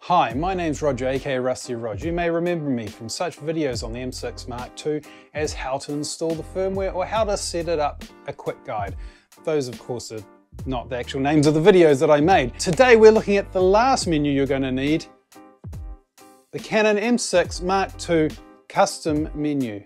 Hi, my name's Roger, aka Rusty Rog. You may remember me from such videos on the M6 Mark II as how to install the firmware or how to set it up, a quick guide. Those of course are not the actual names of the videos that I made. Today we're looking at the last menu you're going to need, the Canon M6 Mark II custom menu.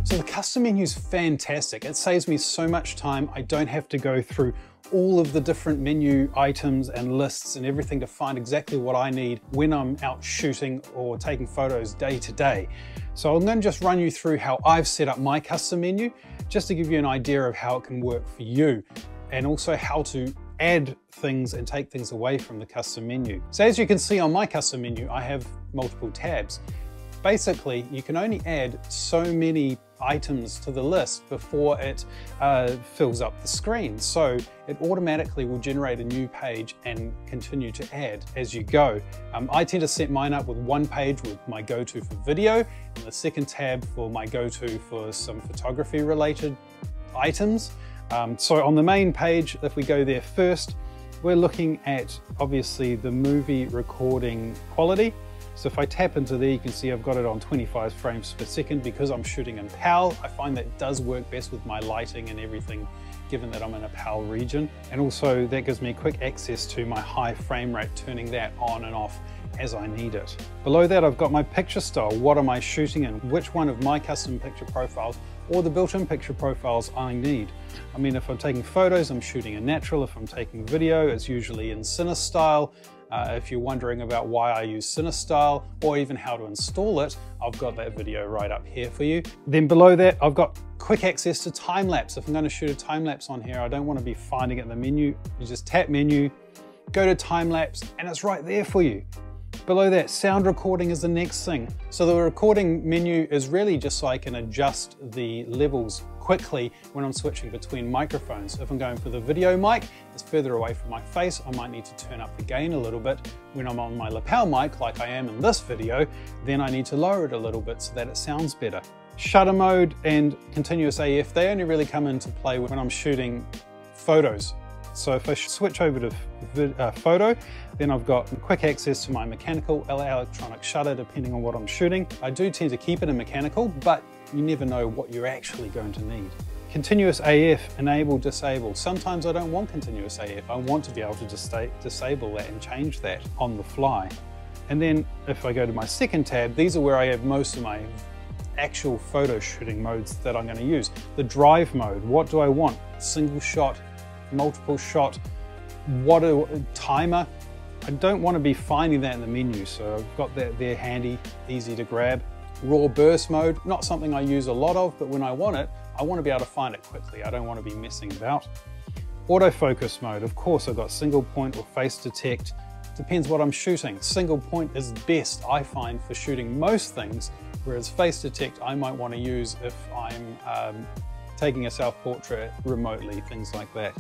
So the custom menu is fantastic. It saves me so much time. I don't have to go through all of the different menu items and lists and everything to find exactly what I need when I'm out shooting or taking photos day to day. So I'm going to just run you through how I've set up my custom menu, just to give you an idea of how it can work for you, and also how to add things and take things away from the custom menu. So as you can see on my custom menu, I have multiple tabs. Basically, you can only add so many items to the list before it fills up the screen. So it automatically will generate a new page and continue to add as you go. I tend to set mine up with one page with my go-to for video and the second tab for my go-to for some photography related items. So on the main page, if we go there first, we're looking at obviously the movie recording quality. So if I tap into there, you can see I've got it on 25 frames per second because I'm shooting in PAL. I find that does work best with my lighting and everything, given that I'm in a PAL region. And also that gives me quick access to my high frame rate, turning that on and off as I need it. Below that, I've got my picture style. What am I shooting in? Which one of my custom picture profiles or the built-in picture profiles I need. I mean, if I'm taking photos, I'm shooting in natural. If I'm taking video, it's usually in Cine style. If you're wondering about why I use CineStyle or even how to install it, I've got that video right up here for you. Then below that, I've got quick access to time-lapse. If I'm going to shoot a time-lapse on here, I don't want to be finding it in the menu. You just tap menu, go to time-lapse, and it's right there for you. Below that, sound recording is the next thing. So the recording menu is really just so I can adjust the levels quickly when I'm switching between microphones. If I'm going for the video mic, it's further away from my face. I might need to turn up the gain a little bit. When I'm on my lapel mic, like I am in this video, then I need to lower it a little bit so that it sounds better. Shutter mode and continuous AF, they only really come into play when I'm shooting photos. So if I switch over to photo, then I've got quick access to my mechanical or electronic shutter depending on what I'm shooting. I do tend to keep it in mechanical, but you never know what you're actually going to need. Continuous AF, enable, disable. Sometimes I don't want continuous AF. I want to be able to disable that and change that on the fly. And then if I go to my second tab, these are where I have most of my actual photo shooting modes that I'm going to use. The drive mode, what do I want? Single shot, multiple shot, what a timer. I don't want to be finding that in the menu, so I've got that there handy, easy to grab. Raw burst mode, not something I use a lot of, but when I want it, I want to be able to find it quickly. I don't want to be messing about. Autofocus mode, of course, I've got single point or face detect. Depends what I'm shooting. Single point is best, I find, for shooting most things, whereas face detect I might want to use if I'm taking a self-portrait remotely, things like that.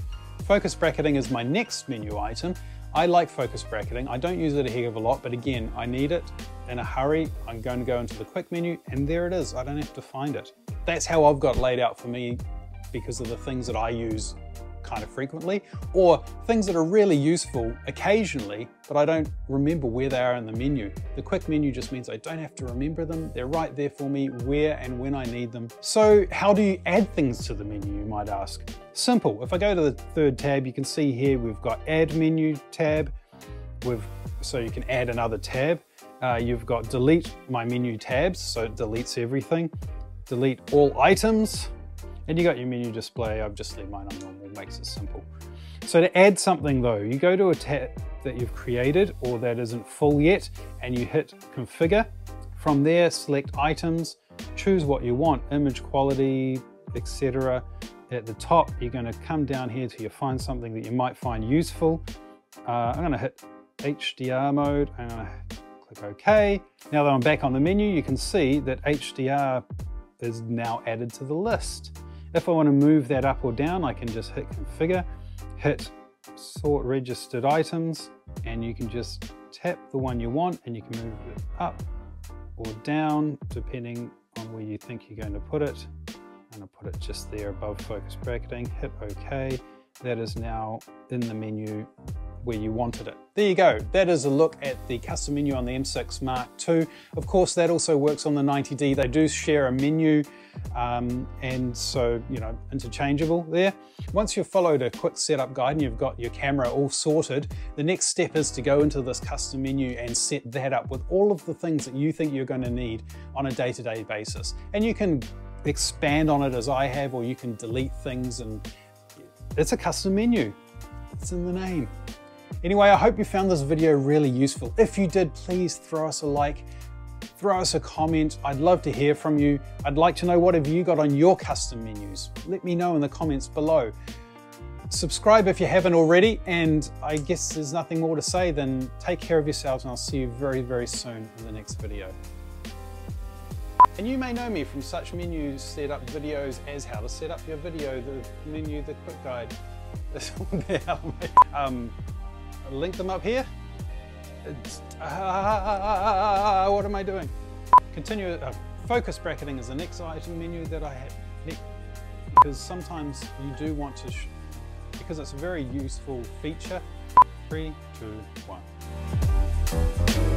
Focus bracketing is my next menu item. I like focus bracketing. I don't use it a heck of a lot, but again, I need it in a hurry. I'm going to go into the quick menu and there it is. I don't have to find it. That's how I've got laid out for me because of the things that I use kind of frequently, or things that are really useful occasionally, but I don't remember where they are in the menu. The quick menu just means I don't have to remember them. They're right there for me where and when I need them. So how do you add things to the menu, you might ask? Simple. If I go to the third tab, you can see here we've got add menu tab. So you can add another tab. You've got delete my menu tabs, so it deletes everything. Delete all items. And you got your menu display. I've just left mine on normal, makes it simple. So to add something though, you go to a tab that you've created or that isn't full yet, and you hit configure. From there, select items, choose what you want, image quality, etc. At the top, you're going to come down here till you find something that you might find useful. I'm going to hit HDR mode. I'm going to click OK. Now that I'm back on the menu, you can see that HDR is now added to the list. If I want to move that up or down, I can just hit configure, hit sort registered items, and you can just tap the one you want and you can move it up or down depending on where you think you're going to put it. I'm going to put it just there above focus bracketing, hit OK. That is now in the menu where you wanted it. There you go. That is a look at the custom menu on the M6 Mark II. Of course, that also works on the 90D. They do share a menu, and so, you know, interchangeable there. Once you've followed a quick setup guide and you've got your camera all sorted, the next step is to go into this custom menu and set that up with all of the things that you think you're going to need on a day-to-day basis. And you can expand on it as I have, or you can delete things, and it's a custom menu. It's in the name. Anyway, I hope you found this video really useful. If you did, please throw us a like, throw us a comment. I'd love to hear from you. I'd like to know what have you got on your custom menus. Let me know in the comments below. Subscribe if you haven't already, and I guess there's nothing more to say than take care of yourselves, and I'll see you very, very soon in the next video. And you may know me from such menu setup videos as how to set up your video, the menu, the quick guide. This one there. I'll link them up here. What am I doing? Continue. Focus bracketing is the next item menu that I have, because sometimes you do want to, because it's a very useful feature. 3, 2, 1.